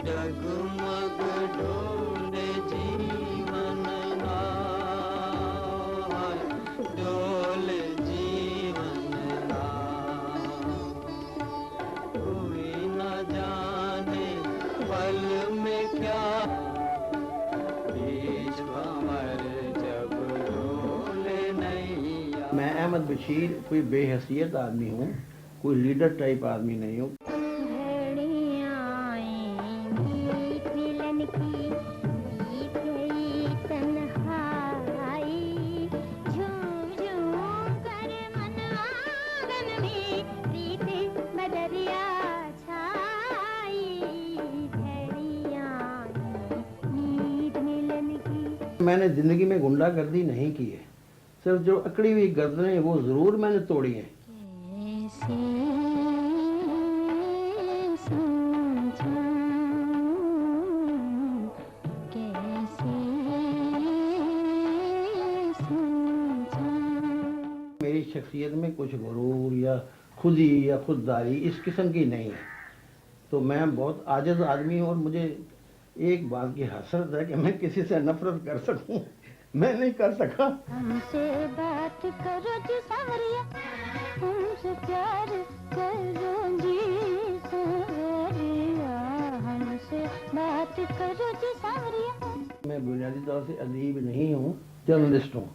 डगमग डोले जीवन नाय, डोले जीवन नाय। कोई न जाने पल में क्या बीच भंवर जब डोले नैया। मैं अहमद बशीर कोई बेहैसियत आदमी हूँ, कोई लीडर टाइप आदमी नहीं हूँ। मैंने ज़िंदगी में गुंडागर्दी नहीं की है, सिर्फ जो अकड़ी हुई गर्दनें वो ज़रूर मैंने तोड़ी हैं। मेरी शख्सियत में कुछ गुरूर या खुदी या खुददारी इस किस्म की नहीं है। तो मैं बहुत आजिज़ आदमी हूँ और मुझे एक बात की हसरत है कि मैं किसी से नफरत कर सकूं, मैं नहीं कर सका। हमसे बात करो जी सावरिया, हमसे प्यार करो जी सावरिया, हमसे बात करो जी सावरिया। मैं बुनियादी तौर से अदीब नहीं हूँ, जर्नलिस्ट हूँ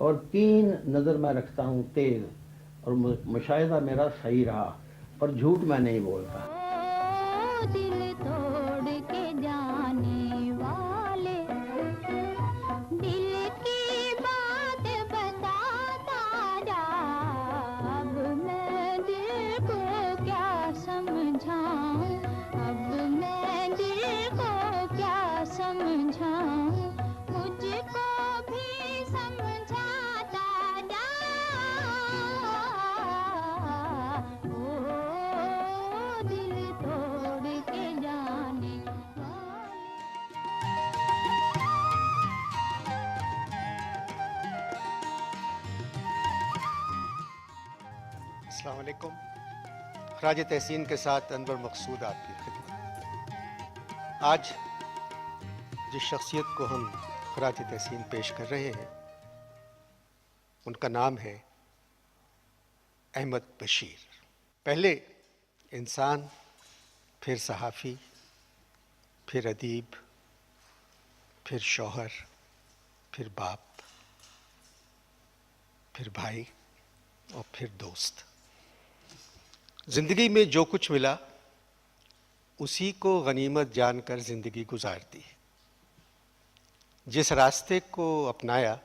और तीन नज़र मैं रखता हूँ तेज, और मुशाहिदा मेरा सही रहा और झूठ मैं नहीं बोलता। दिल तोड़ के जाने वाले, दिल की बात बताता जा, अब मैं दिल को क्या समझाऊं, अब मैं दिल को क्या समझाऊं, मुझको भी समझाता जा। ओ दिल तोड़ के जाने वाले। अस्सलाम वालेकुम। खराज तहसीन के साथ अनवर मकसूद आपकी खिदमत। आज जिस शख्सियत को हम खराज तहसीन पेश कर रहे हैं उनका नाम है अहमद बशीर। पहले इंसान, फिर सहाफ़ी, फिर अदीब, फिर शौहर, फिर बाप, फिर भाई और फिर दोस्त। ज़िंदगी में जो कुछ मिला उसी को गनीमत जानकर ज़िंदगी गुजारती है। जिस रास्ते को अपनाया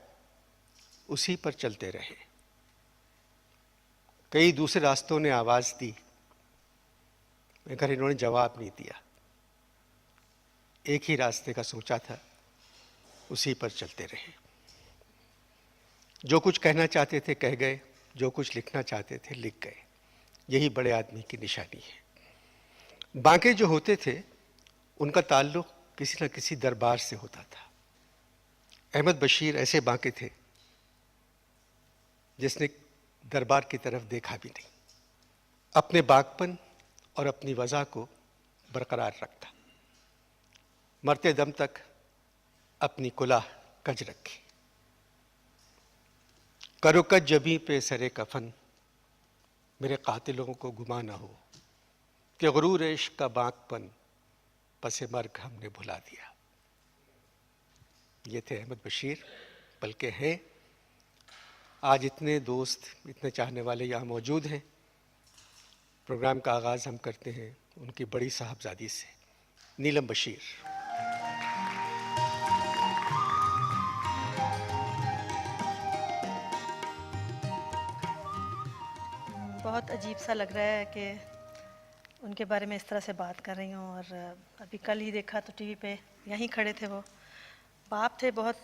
उसी पर चलते रहे। कई दूसरे रास्तों ने आवाज़ दी मगर इन्होंने जवाब नहीं दिया। एक ही रास्ते का सोचा था, उसी पर चलते रहे। जो कुछ कहना चाहते थे कह गए, जो कुछ लिखना चाहते थे लिख गए। यही बड़े आदमी की निशानी है। बांके जो होते थे उनका ताल्लुक़ किसी न किसी दरबार से होता था। अहमद बशीर ऐसे बांके थे जिसने दरबार की तरफ देखा भी नहीं। अपने बागपन और अपनी वज़ा को बरकरार रखता। मरते दम तक अपनी कुलाह कज रखी। करो कज जबी पे सरे कफन, मेरे कातिलों को गुमा न हो कि गुरूर इश्क का बागपन पसे मर्ग हमने भुला दिया। ये थे अहमद बशीर, बल्कि हैं। आज इतने दोस्त, इतने चाहने वाले यहाँ मौजूद हैं। प्रोग्राम का आगाज़ हम करते हैं उनकी बड़ी साहबजादी से, नीलम बशीर। बहुत अजीब सा लग रहा है कि उनके बारे में इस तरह से बात कर रही हूँ। और अभी कल ही देखा तो टीवी पे यहीं खड़े थे वो। बाप थे, बहुत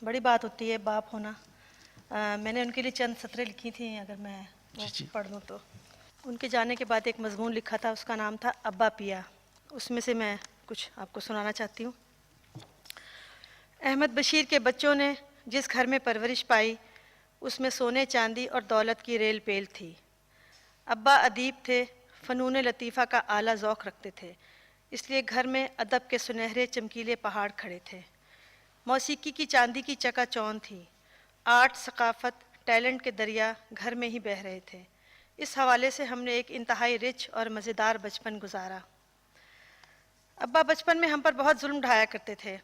बड़ी बात होती है बाप होना। मैंने उनके लिए चंद सतरें लिखी थी, अगर मैं वो पढ़ दूँ तो। उनके जाने के बाद एक मजमून लिखा था, उसका नाम था अब्बा पिया। उसमें से मैं कुछ आपको सुनाना चाहती हूँ। अहमद बशीर के बच्चों ने जिस घर में परवरिश पाई उसमें सोने चांदी और दौलत की रेल पेल थी। अब्बा अदीब थे, फ़नून लतीफ़ा का आला ज़ौक़ रखते थे, इसलिए घर में अदब के सुनहरे चमकीले पहाड़ खड़े थे। मौसीकी की चांदी की चकाचौंध थी। आर्ट, सकाफ़त, टैलेंट के दरिया घर में ही बह रहे थे। इस हवाले से हमने एक इंतहाई रिच और मज़ेदार बचपन गुजारा। अब्बा बचपन में हम पर बहुत जुल्म ढाया करते थे।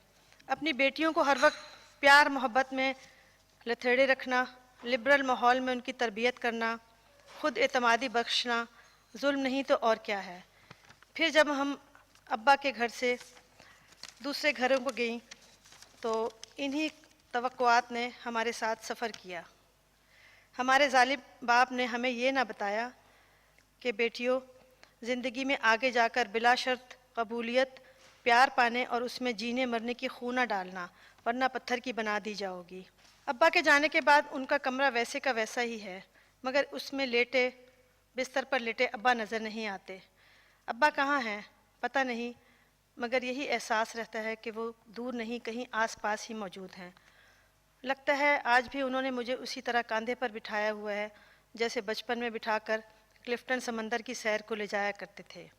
अपनी बेटियों को हर वक्त प्यार मोहब्बत में लथेड़े रखना, लिबरल माहौल में उनकी तरबियत करना, खुद एतमादी बख्शना जुल्म नहीं तो और क्या है। फिर जब हम अब्बा के घर से दूसरे घरों को गईं तो इन्हीं तवक्कुआत ने हमारे साथ सफ़र किया। हमारे जालिम बाप ने हमें ये ना बताया कि बेटियों, ज़िंदगी में आगे जाकर बिला शर्त कबूलियत प्यार पाने और उसमें जीने मरने की खून ना डालना, वरना पत्थर की बना दी जाओगी। अब्बा के जाने के बाद उनका कमरा वैसे का वैसा ही है, मगर उसमें लेटे बिस्तर पर लेटे अब्बा नज़र नहीं आते। अब्बा कहाँ हैं पता नहीं, मगर यही एहसास रहता है कि वो दूर नहीं, कहीं आसपास ही मौजूद हैं। लगता है आज भी उन्होंने मुझे उसी तरह कंधे पर बिठाया हुआ है जैसे बचपन में बिठाकर क्लिफ्टन समंदर की सैर को ले जाया करते थे।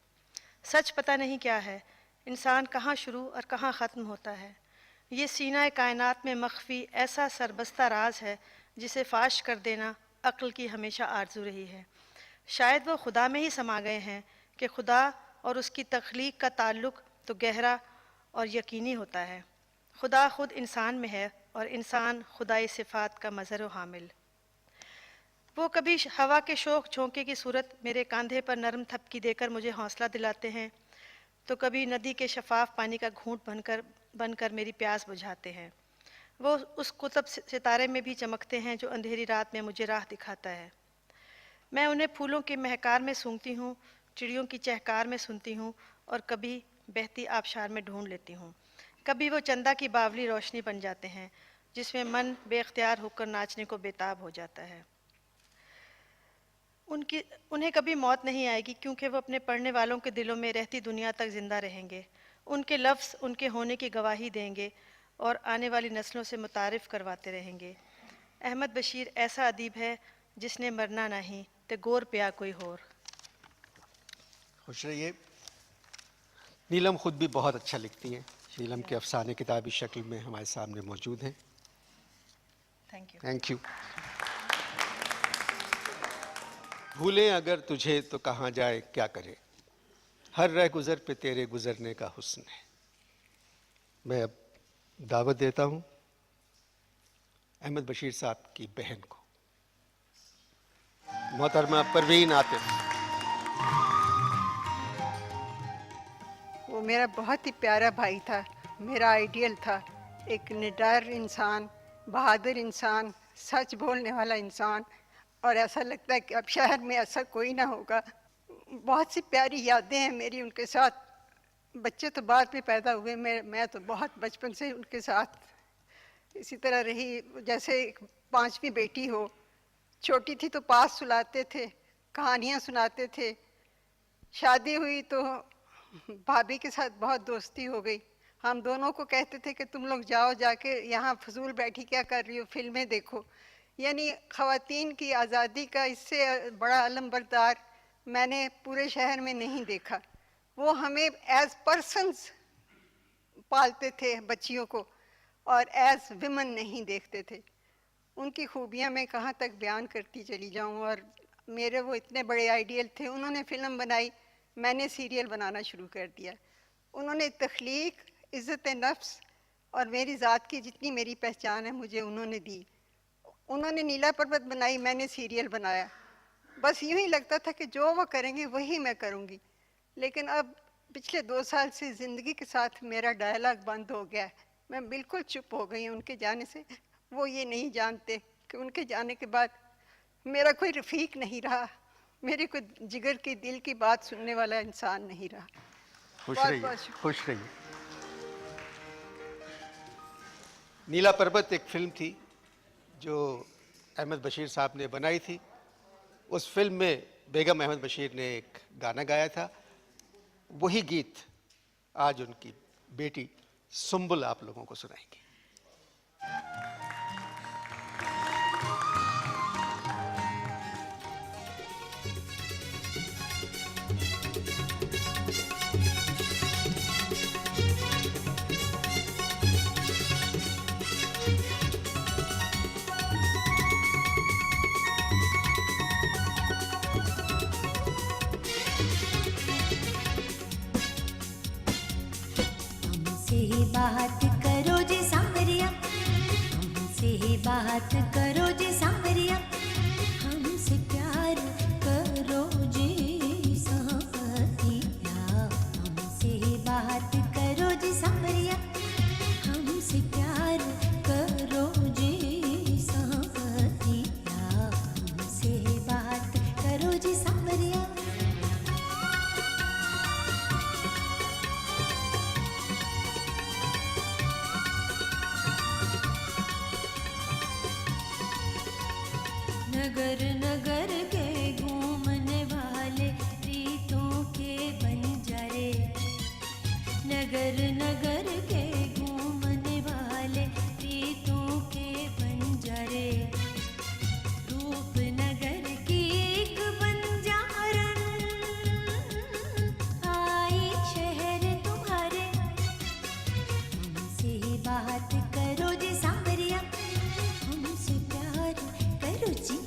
सच पता नहीं क्या है, इंसान कहाँ शुरू और कहाँ ख़त्म होता है। ये सीना कायनात में मख्फी ऐसा सरबस्ता राज है जिसे फाश कर देना अक्ल की हमेशा आरजू रही है। शायद वो खुदा में ही समा गए हैं कि खुदा और उसकी तख्लीक का ताल्लुक़ तो गहरा और यकीनी होता है। खुदा खुद इंसान में है और इंसान खुदाई सिफ़ात का मज़हर व हामिल। वो कभी हवा के शोख झोंके की सूरत मेरे कंधे पर नरम थपकी देकर मुझे हौसला दिलाते हैं, तो कभी नदी के शफाफ पानी का घूंट बनकर मेरी प्यास बुझाते हैं। वो उस कुतुब सितारे में भी चमकते हैं जो अंधेरी रात में मुझे राह दिखाता है। मैं उन्हें फूलों के महकार में सूंघती हूँ, चिड़ियों की चहकार में सुनती हूँ और कभी बहती आबशार में ढूंढ लेती हूँ। कभी वो चंदा की बावली रोशनी बन जाते हैं जिसमें मन बेख्तियार होकर नाचने को बेताब हो जाता है। उन्हें कभी मौत नहीं आएगी क्योंकि वो अपने पढ़ने वालों के दिलों में रहती दुनिया तक ज़िंदा रहेंगे। उनके लफ्ज़ उनके होने की गवाही देंगे और आने वाली नस्लों से मुतारिफ़ करवाते रहेंगे। अहमद बशीर ऐसा अदीब है जिसने मरना नहीं ते गोर पिया कोई होर। खुश रहिए। नीलम खुद भी बहुत अच्छा लिखती हैं। नीलम के अफसाने किताबी शक्ल में हमारे सामने मौजूद हैं। Thank you. Thank you. भूलें अगर तुझे तो कहाँ जाए क्या करे, हर रह गुज़र पे तेरे गुज़रने का हुस्न है। मैं अब दावत देता हूँ अहमद बशीर साहब की बहन को, मोहतरमा परवीन आतिफ। वो मेरा बहुत ही प्यारा भाई था, मेरा आइडियल था। एक निडर इंसान, बहादुर इंसान, सच बोलने वाला इंसान, और ऐसा लगता है कि अब शहर में ऐसा कोई ना होगा। बहुत सी प्यारी यादें हैं मेरी उनके साथ। बच्चे तो बाद में पैदा हुए, मैं तो बहुत बचपन से उनके साथ इसी तरह रही। जैसे पांचवी बेटी हो, छोटी थी तो पास सुलाते थे, कहानियाँ सुनाते थे। शादी हुई तो भाभी के साथ बहुत दोस्ती हो गई। हम दोनों को कहते थे कि तुम लोग जाओ, जाके यहाँ फजूल बैठी क्या कर रही हो, फिल्में देखो। यानी ख़वातीन की आज़ादी का इससे बड़ा अलमबरदार मैंने पूरे शहर में नहीं देखा। वो हमें एज पर्सन्स पालते थे बच्चियों को, और एज विमन नहीं देखते थे। उनकी खूबियाँ मैं कहाँ तक बयान करती चली जाऊँ। और मेरे वो इतने बड़े आइडियल थे। उन्होंने फ़िल्म बनाई, मैंने सीरियल बनाना शुरू कर दिया। उन्होंने तख्लीक, इज़्ज़त नफ्स और मेरी ज़ात की जितनी मेरी पहचान है मुझे उन्होंने दी। उन्होंने नीला पर्वत बनाई, मैंने सीरियल बनाया। बस यूँ ही लगता था कि जो वो करेंगे वही मैं करूँगी। लेकिन अब पिछले 2 साल से ज़िंदगी के साथ मेरा डायलॉग बंद हो गया है। मैं बिल्कुल चुप हो गई हूँ उनके जाने से। वो ये नहीं जानते कि उनके जाने के बाद मेरा कोई रफ़ीक नहीं रहा, मेरे कोई जिगर की दिल की बात सुनने वाला इंसान नहीं रहा। खुश बहुत रहिए, बहुत शुक्रिया। खुश रहिए। नीला पर्वत एक फिल्म थी जो अहमद बशीर साहब ने बनाई थी। उस फिल्म में बेगम अहमद बशीर ने एक गाना गाया था। वही गीत आज उनकी बेटी सुंबुल आप लोगों को सुनाएंगी। हमसे ही बात करो जी सांवरिया, हमसे ही बात करो जी सांवरिया, हमसे प्यार करो जी सांवरिया, हमसे ही बात करो जी सांवरिया, हमसे प्यार करो जी सांवरिया, हमसे ही बात करो जी सांवरिया। नगर नगर के घूमने वाले प्रीतों के बंजारे, नगर नगर के घूमने वाले प्रीतों के बंजारे, रूपनगर की एक बंजारन आई शहर तुम्हारे, हमसे ही बात करो जी सांवरिया, हमसे प्यार करो जी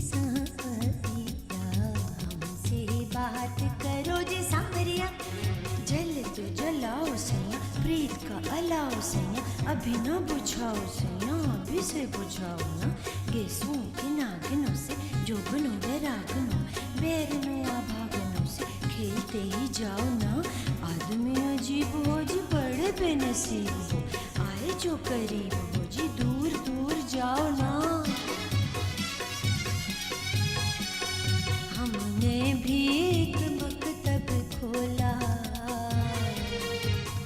सांवरिया, हमसे ही बात करो जी सांवरिया। जल तो जलाओ सैया, प्रीत का अलाओ सैया, अभी न बुझाओ सैया, अभी से बुझाओ ना, गेसों के नागनों से जो बनो बैरागनों, बैरनों आभागनों से खेलते ही जाओ ना, आदमी अजीब हो जी बड़े बेनसीब हो, आए जो करीब हो जी दूर दूर जाओ ना। हमने भी एक मकतब खोला,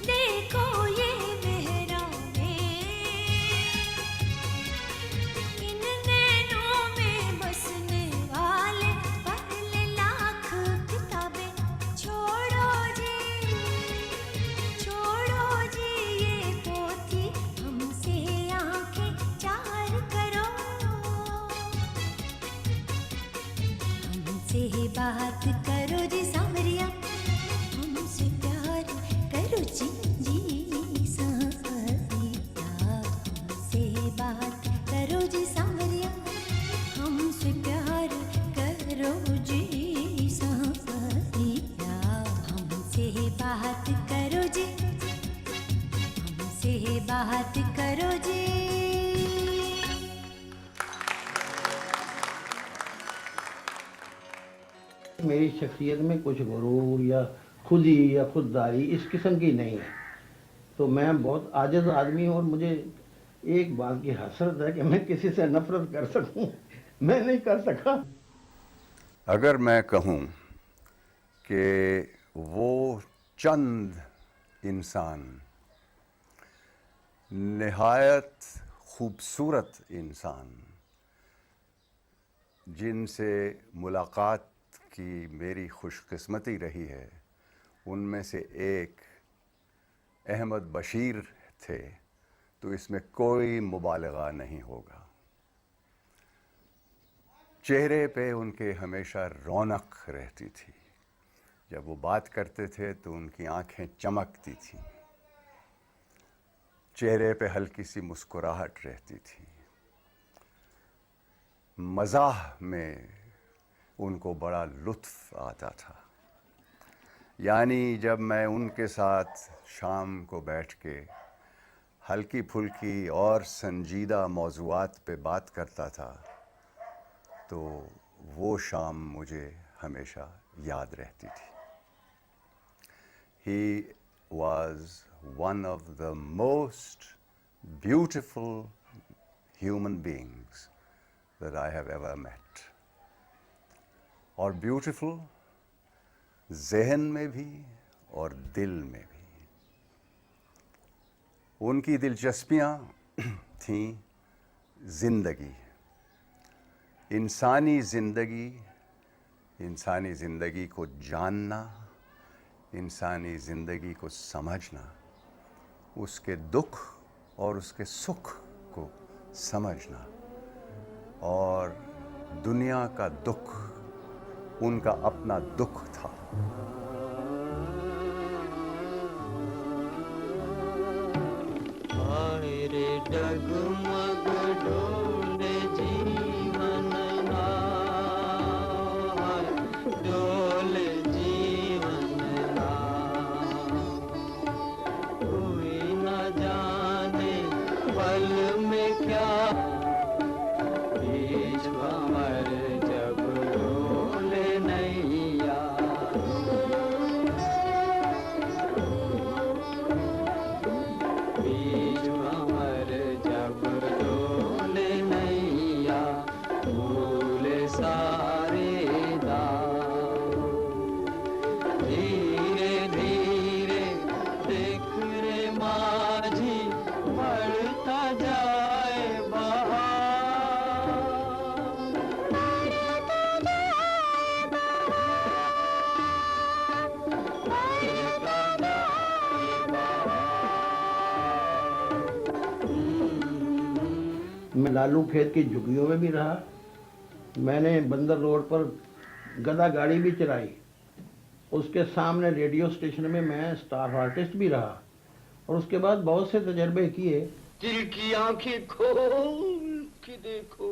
देखो ये मेहरा में, इन नैनों में बसने वाले पहले लाख किताबें छोड़ो जी ये पोथी, हमसे आंखें चार करो, हमसे ही बात करो जी सांवरिया, हमसे प्यार करो जी सांवरिया, हमसे ही बात करो जी सांवरिया, हमसे प्यार करो जी सांवरिया, हमसे ही बात करो जी, हमसे ही बात करो जी। मेरी शख्सियत में कुछ गुरूर या खुदी या खुददारी इस किस्म की नहीं है। तो मैं बहुत आजिज़ आदमी हूँ और मुझे एक बात की हसरत है कि मैं किसी से नफरत कर सकूं, मैं नहीं कर सका। अगर मैं कहूँ कि वो चंद इंसान निहायत खूबसूरत इंसान जिनसे मुलाकात की मेरी खुशकिस्मती रही है, उनमें से एक अहमद बशीर थे, तो इसमें कोई मुबालगा नहीं होगा। चेहरे पे उनके हमेशा रौनक रहती थी, जब वो बात करते थे तो उनकी आंखें चमकती थीं, चेहरे पे हल्की सी मुस्कुराहट रहती थी, मज़ाह में उनको बड़ा लुत्फ़ आता था। यानी जब मैं उनके साथ शाम को बैठ के हल्की फुल्की और संजीदा मौज़ूआत पे बात करता था, तो वो शाम मुझे हमेशा याद रहती थी। He was one of the most beautiful human beings that I have ever met. और beautiful ज़हन में भी और दिल में भी। उनकी दिलचस्पियाँ थीं ज़िंदगी, इंसानी ज़िंदगी को जानना, इंसानी ज़िंदगी को समझना, उसके दुख और उसके सुख को समझना, और दुनिया का दुख उनका अपना दुख था। हाय रे डगमग डोले जीवन नाव, डोले जीवन नाव। कोई न जाने पल में क्या बीच भंवर जब डोले नैया। बीच भंवर जब डोले नैया, भूले सारे दाव। धीरे धीरे देख रे माझी, बढ़ता जाए बहाव। मैं लालू खेत की झुग्गियों में भी रहा, मैंने बंदर रोड पर गधा गाड़ी भी चलाई, उसके सामने रेडियो स्टेशन में मैं स्टार आर्टिस्ट भी रहा, और उसके बाद बहुत से तजर्बे किए। दिल की आंखें खोल के देखो,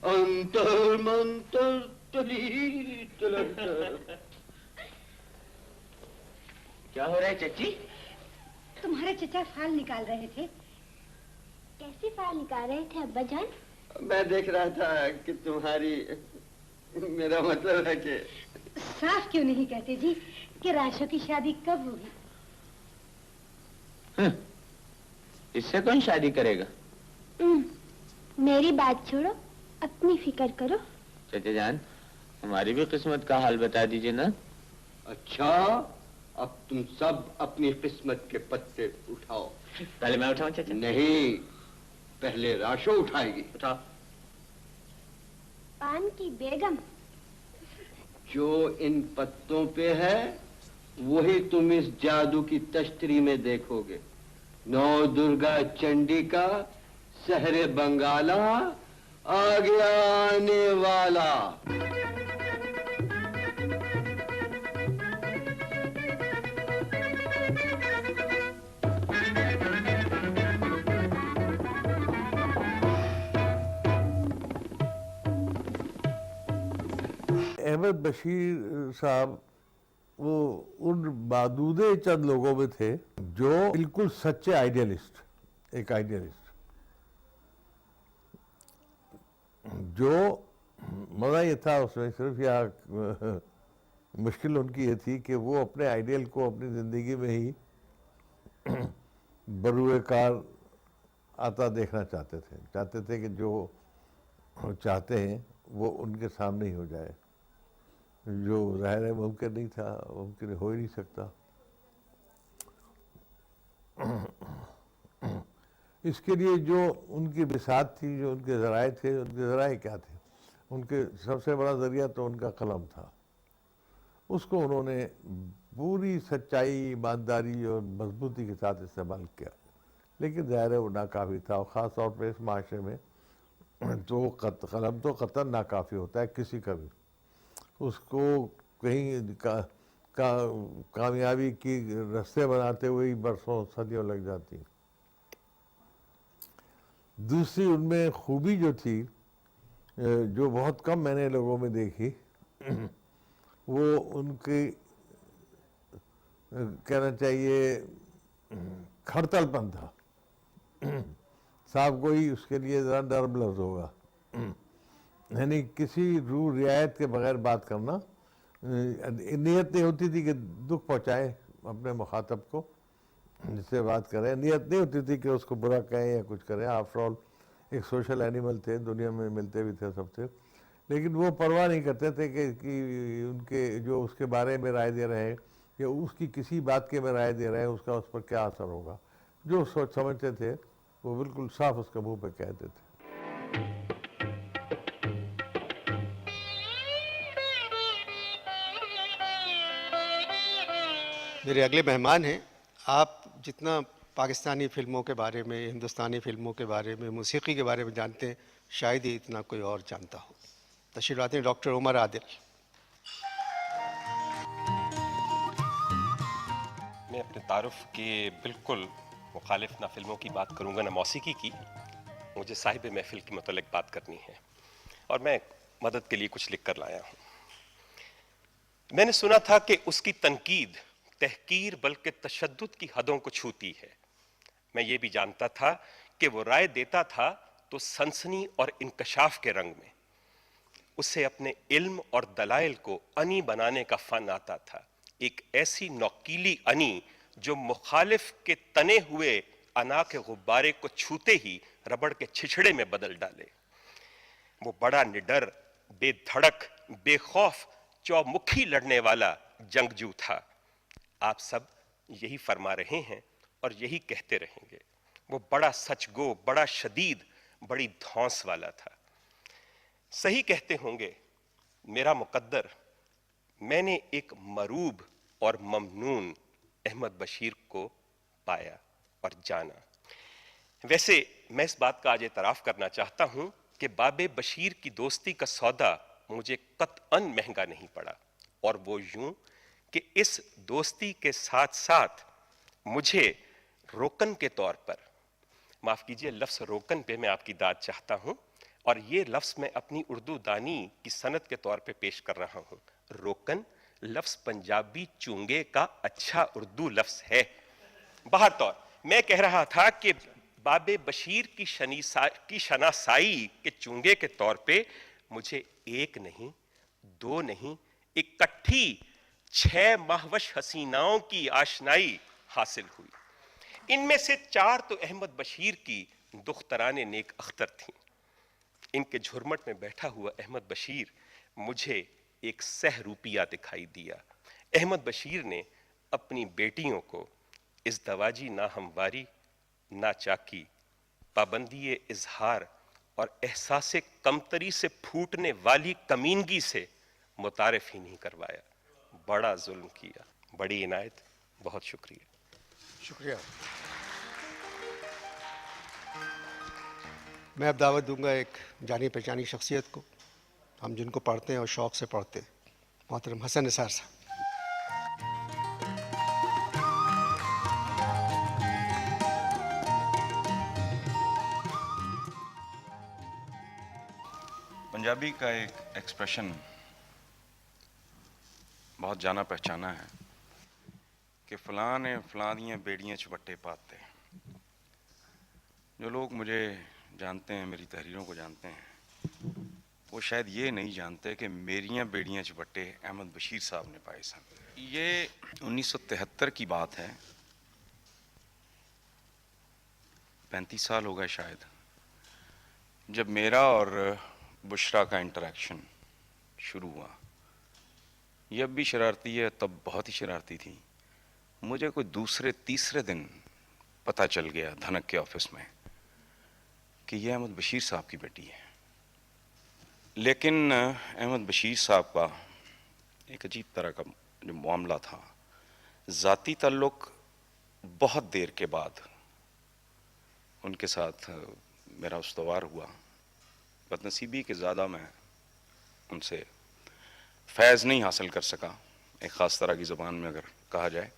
अंतर मंतर तली तलंतर। क्या हो रहा है चच्ची? तुम्हारे चचा फाल निकाल रहे थे। कैसी फाल निकाल रहे थे अब्बा जान? मैं देख रहा था कि तुम्हारी, मेरा मतलब है कि साफ क्यों नहीं कहते जी कि राशो की शादी कब होगी? इससे कौन शादी करेगा? मेरी बात छोड़ो, अपनी फिक्र करो। चचा जान, हमारी भी किस्मत का हाल बता दीजिए ना। अच्छा, अब तुम सब अपनी किस्मत के पत्ते उठाओ। पहले मैं उठाऊं चचा? नहीं, पहले राशो उठाएगी। उठाओ। पान की बेगम। जो इन पत्तों पे है वही तुम इस जादू की तश्तरी में देखोगे। नौ दुर्गा चंडी का सहरे बंगाला आ गया आने वाला। अहमद बशीर साहब वो उन मादूदे चंद लोगों में थे जो बिल्कुल सच्चे आइडियलिस्ट, एक आइडियलिस्ट, जो मजा ये था उसमें सिर्फ या मुश्किल उनकी ये थी कि वो अपने आइडियल को अपनी ज़िंदगी में ही बरूए कार आता देखना चाहते थे कि जो चाहते हैं वो उनके सामने ही हो जाए, जो ज़ाहिर है मुमकिन नहीं था, मुमकिन हो ही नहीं सकता। इसके लिए जो उनकी बिसात थी, जो उनके ज़राए थे, उनके ज़राए क्या थे? उनके सबसे बड़ा ज़रिया तो उनका कलम था। उसको उन्होंने पूरी सच्चाई, ईमानदारी और मजबूती के साथ इस्तेमाल किया, लेकिन ज़ाहिर है वो नाकाफ़ी था, और ख़ास तौर पर इस माशरे में तो कलम तो कतई नाकाफ़ी होता है किसी का भी। उसको कहीं कामयाबी की रास्ते बनाते हुए ही बरसों सदियों लग जाती। दूसरी उनमें खूबी जो थी, जो बहुत कम मैंने लोगों में देखी, वो उनकी कहना चाहिए खड़तलपन था। साहब कोई उसके लिए ज़रा नर्म लफ्ज़ होगा, यानी किसी रूह रियायत के बगैर बात करना। नीयत नहीं होती थी कि दुख पहुंचाए अपने मुखातब को, जिससे बात करें। नियत नहीं होती थी कि उसको बुरा कहें या कुछ करें। आफ्टर ऑल एक सोशल एनिमल थे, दुनिया में मिलते भी थे सबसे, लेकिन वो परवाह नहीं करते थे कि उनके जो उसके बारे में राय दे रहे हैं या उसकी किसी बात के में राय दे रहे हैं उसका उस पर क्या असर होगा। जो सोच समझते थे वो बिल्कुल साफ उसके मुंह पे कहते थे। मेरे अगले मेहमान हैं। आप जितना पाकिस्तानी फ़िल्मों के बारे में, हिंदुस्तानी फ़िल्मों के बारे में, मौसीकी के बारे में जानते हैं, शायद ही इतना कोई और जानता हो। तशरीफ़ लाते हैं डॉक्टर उमर आदिल। मैं अपने तारुफ के बिल्कुल मुखालिफ ना फिल्मों की बात करूंगा ना मौसीकी की। मुझे साहिब महफिल के मुतालिक बात करनी है और मैं मदद के लिए कुछ लिख कर लाया हूं। मैंने सुना था कि उसकी तनकीद तहकीर बल्कि तशद्दुद की हदों को छूती है। मैं ये भी जानता था कि वो राय देता था तो सनसनी और इंकशाफ के रंग में। उसे अपने इल्म और दलाइल को अनी बनाने का फन आता था, एक ऐसी नौकीली अनी जो मुखालिफ के तने हुए अना के गुब्बारे को छूते ही रबड़ के छिछड़े में बदल डाले। वो बड़ा निडर, बेधड़क, बेखौफ, चौमुखी लड़ने वाला जंगजू था। आप सब यही फरमा रहे हैं और यही कहते रहेंगे। वो बड़ा सचगो, बड़ा शदीद, बड़ी धौंस वाला था। सही कहते होंगे मेरा मुकद्दर, मैंने एक मरूब और ममनून अहमद बशीर को पाया और जाना। वैसे मैं इस बात का आज एतराफ़ करना चाहता हूं कि बाबे बशीर की दोस्ती का सौदा मुझे कतअन महंगा नहीं पड़ा, और वो यूं कि इस दोस्ती के साथ साथ मुझे रोकन के तौर पर, माफ कीजिए लफ्ज़ रोकन पे मैं आपकी दाद चाहता हूं, और ये लफ्ज़ मैं अपनी उर्दू दानी की सनत के तौर पे पेश कर रहा हूं। रोकन लफ्ज़ पंजाबी चुंगे का अच्छा उर्दू लफ्ज़ है। बाहर तौर मैं कह रहा था कि बाबे बशीर की शनासाई के चुंगे के तौर पे मुझे एक नहीं, दो नहीं, इकट्ठी 6 माहवश हसीनाओं की आशनाई हासिल हुई। इनमें से 4 तो अहमद बशीर की दुख्तराने नेक अख्तर थीं। इनके झुरमट में बैठा हुआ अहमद बशीर मुझे एक सहरूपिया दिखाई दिया। अहमद बशीर ने अपनी बेटियों को इज़दवाजी ना हमवारी, ना चाकी, पाबंदी इजहार और एहसासे कमतरी से फूटने वाली कमीनगी से मुतारिफ ही नहीं करवाया। बड़ा जुल्म किया, बड़ी इनायत। बहुत शुक्रिया। शुक्रिया। मैं अब दावत दूंगा एक जानी पहचानी शख्सियत को, हम जिनको पढ़ते हैं और शौक़ से पढ़ते हैं, मोहतरम हसन निसार साहब। पंजाबी का एक एक्सप्रेशन बहुत जाना पहचाना है कि फ़लाँ ने फ़लाँ दियाँ बेड़ियाँ चुपट्टे पाते। जो लोग मुझे जानते हैं, मेरी तहरीरों को जानते हैं, वो शायद ये नहीं जानते कि मेरियाँ बेड़ियाँ चुपट्टे अहमद बशीर साहब ने पाए सन। ये 1973 की बात है, 35 साल हो गए शायद, जब मेरा और बुशरा का इंटरेक्शन शुरू हुआ। ये अब भी शरारती है, तब बहुत ही शरारती थी। मुझे कोई दूसरे तीसरे दिन पता चल गया धनक के ऑफिस में कि यह अहमद बशीर साहब की बेटी है। लेकिन अहमद बशीर साहब का एक अजीब तरह का जो मामला था, ज़ाती ताल्लुक़ बहुत देर के बाद उनके साथ मेरा उस्तवार हुआ। बदनसीबी के ज़्यादा मैं उनसे फैज़ नहीं हासिल कर सका, एक ख़ास तरह की ज़बान में अगर कहा जाए।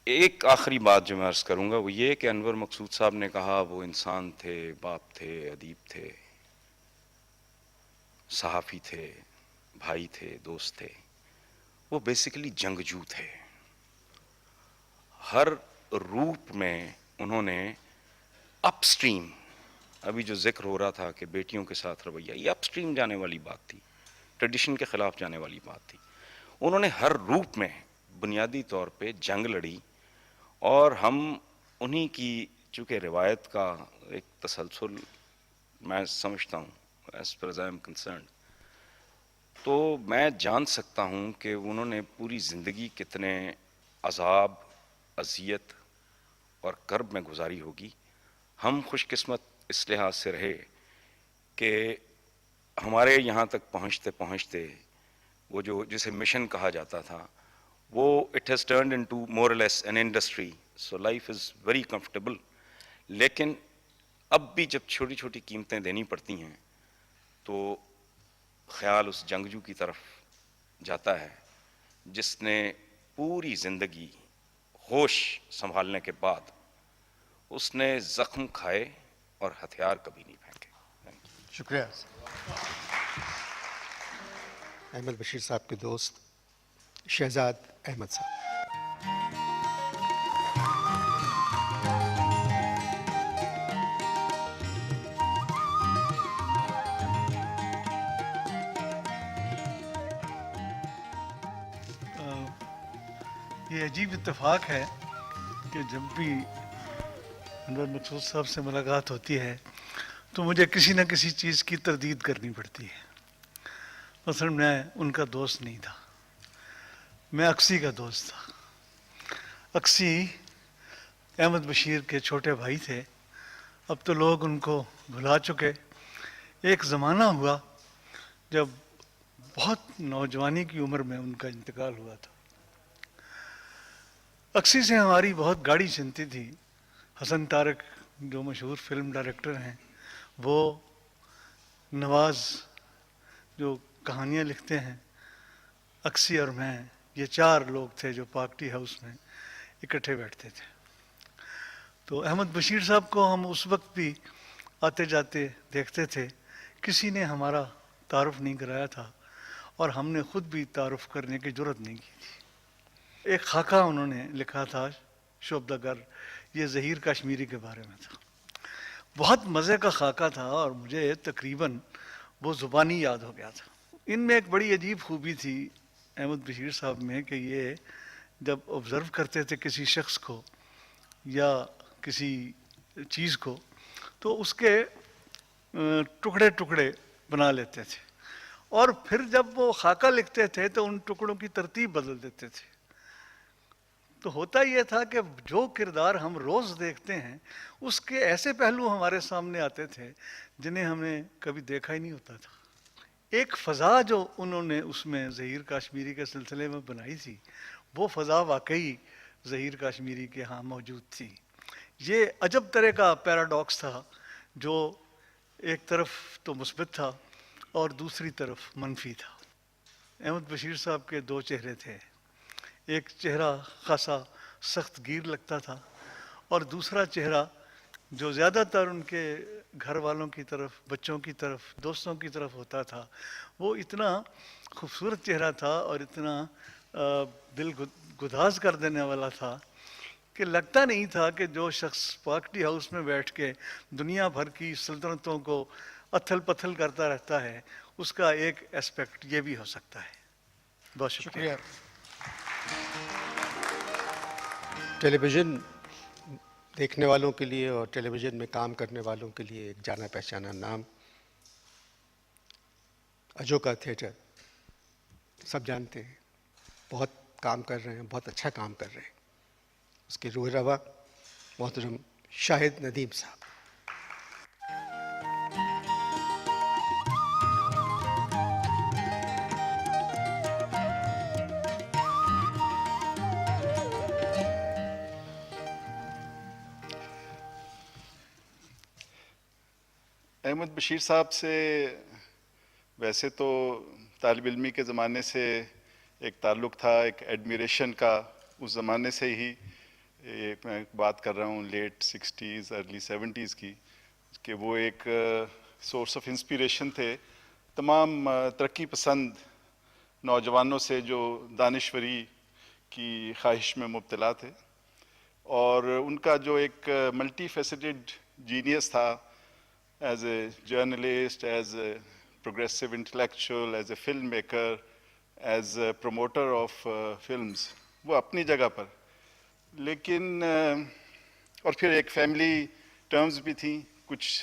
एक आखिरी बात जो मैं अर्ज़ करूँगा वो ये कि अनवर मकसूद साहब ने कहा वो इंसान थे, बाप थे, अदीब थे, सहाफ़ी थे, भाई थे, दोस्त थे। वो बेसिकली जंगजू थे। हर रूप में उन्होंने अपस्ट्रीम, अभी जो जिक्र हो रहा था कि बेटियों के साथ रवैया, ये अपस्ट्रीम जाने वाली बात थी, ट्रेडिशन के ख़िलाफ़ जाने वाली बात थी। उन्होंने हर रूप में बुनियादी तौर पे जंग लड़ी, और हम उन्हीं की चूँकि रिवायत का एक तसलसल मैं समझता हूँ, as per I am concerned, तो मैं जान सकता हूँ कि उन्होंने पूरी ज़िंदगी कितने अज़ाब, अज़ियत और कर्ब में गुजारी होगी। हम खुशकिस्मत इस लिहाज से रहे कि हमारे यहाँ तक पहुँचते पहुँचते वो जो जिसे मिशन कहा जाता था, वो it has turned into more और less an industry so life is very comfortable. लेकिन अब भी जब छोटी छोटी कीमतें देनी पड़ती हैं तो ख्याल उस जंगजू की तरफ जाता है जिसने पूरी ज़िंदगी होश संभालने के बाद उसने ज़ख्म खाए और हथियार कभी नहीं फेंके। शुक्रिया। अहमद बशीर साहब के दोस्त शहजाद अहमद साहब। ये अजीब इत्तेफाक है कि जब भी अनवर मकसूद साहब से मुलाकात होती है तो मुझे किसी न किसी चीज़ की तरदीद करनी पड़ती है। मसलन मैं उनका दोस्त नहीं था, मैं अक्सी का दोस्त था। अक्सी अहमद बशीर के छोटे भाई थे। अब तो लोग उनको भुला चुके। एक ज़माना हुआ जब बहुत नौजवानी की उम्र में उनका इंतकाल हुआ था। अक्सी से हमारी बहुत गाढ़ी चिंती थी। हसन तारक जो मशहूर फिल्म डायरेक्टर हैं, वो नवाज़ जो कहानियाँ लिखते हैं, अक्सी और मैं, ये 4 लोग थे जो पार्टी हाउस में इकट्ठे बैठते थे। तो अहमद बशीर साहब को हम उस वक्त भी आते जाते देखते थे। किसी ने हमारा तारुफ नहीं कराया था और हमने ख़ुद भी तारुफ करने की ज़रूरत नहीं की थी। एक खाका उन्होंने लिखा था शोभदागर, ये ज़हीर कश्मीरी के बारे में था। बहुत मज़े का खाका था और मुझे तकरीबन वो ज़ुबानी याद हो गया था। इनमें एक बड़ी अजीब खूबी थी अहमद बशीर साहब में कि ये जब ऑब्ज़र्व करते थे किसी शख्स को या किसी चीज़ को तो उसके टुकड़े टुकड़े बना लेते थे और फिर जब वो खाका लिखते थे तो उन टुकड़ों की तरतीब बदल देते थे। तो होता ये था कि जो किरदार हम रोज़ देखते हैं उसके ऐसे पहलू हमारे सामने आते थे जिन्हें हमने कभी देखा ही नहीं होता था। एक फ़ज़ा जो उन्होंने उसमें ज़हीर कश्मीरी के सिलसिले में बनाई थी, वो फ़ज़ा वाकई ज़हीर कश्मीरी के यहाँ मौजूद थी। ये अजब तरह का पैराडॉक्स था जो एक तरफ तो मुस्बित था और दूसरी तरफ मनफी था। अहमद बशीर साहब के 2 चेहरे थे। एक चेहरा खासा सख्त गिर लगता था और दूसरा चेहरा जो ज़्यादातर उनके घर वालों की तरफ, बच्चों की तरफ, दोस्तों की तरफ होता था, वो इतना खूबसूरत चेहरा था और इतना दिल गुदाज कर देने वाला था कि लगता नहीं था कि जो शख्स पार्टी हाउस में बैठ के दुनिया भर की सल्तनतों को अथल पथल करता रहता है, उसका एक एस्पेक्ट ये भी हो सकता है। बहुत शुक्रिया। टेलीविज़न देखने वालों के लिए और टेलीविज़न में काम करने वालों के लिए एक जाना पहचाना नाम अजोका थिएटर, सब जानते हैं। बहुत काम कर रहे हैं, बहुत अच्छा काम कर रहे हैं। उसके रूह रवा मोहतरम शाहिद नदीम साहब। अहमद बशीर साहब से वैसे तो तालिब इल्मी के ज़माने से एक ताल्लुक़ था, एक एडमिरेशन का। उस ज़माने से ही मैं बात कर रहा हूँ लेट 60s अर्ली 70s की, कि वो एक सोर्स ऑफ इंस्पिरेशन थे तमाम तरक्की पसंद नौजवानों से जो दानिश्वरी की ख्वाहिश में मुब्तला थे। और उनका जो एक मल्टी फैसेटेड जीनियस था, as a journalist, as a progressive intellectual, as a filmmaker, as a promoter of films, वो अपनी जगह पर। लेकिन और फिर एक फैमिली टर्म्स भी थी, कुछ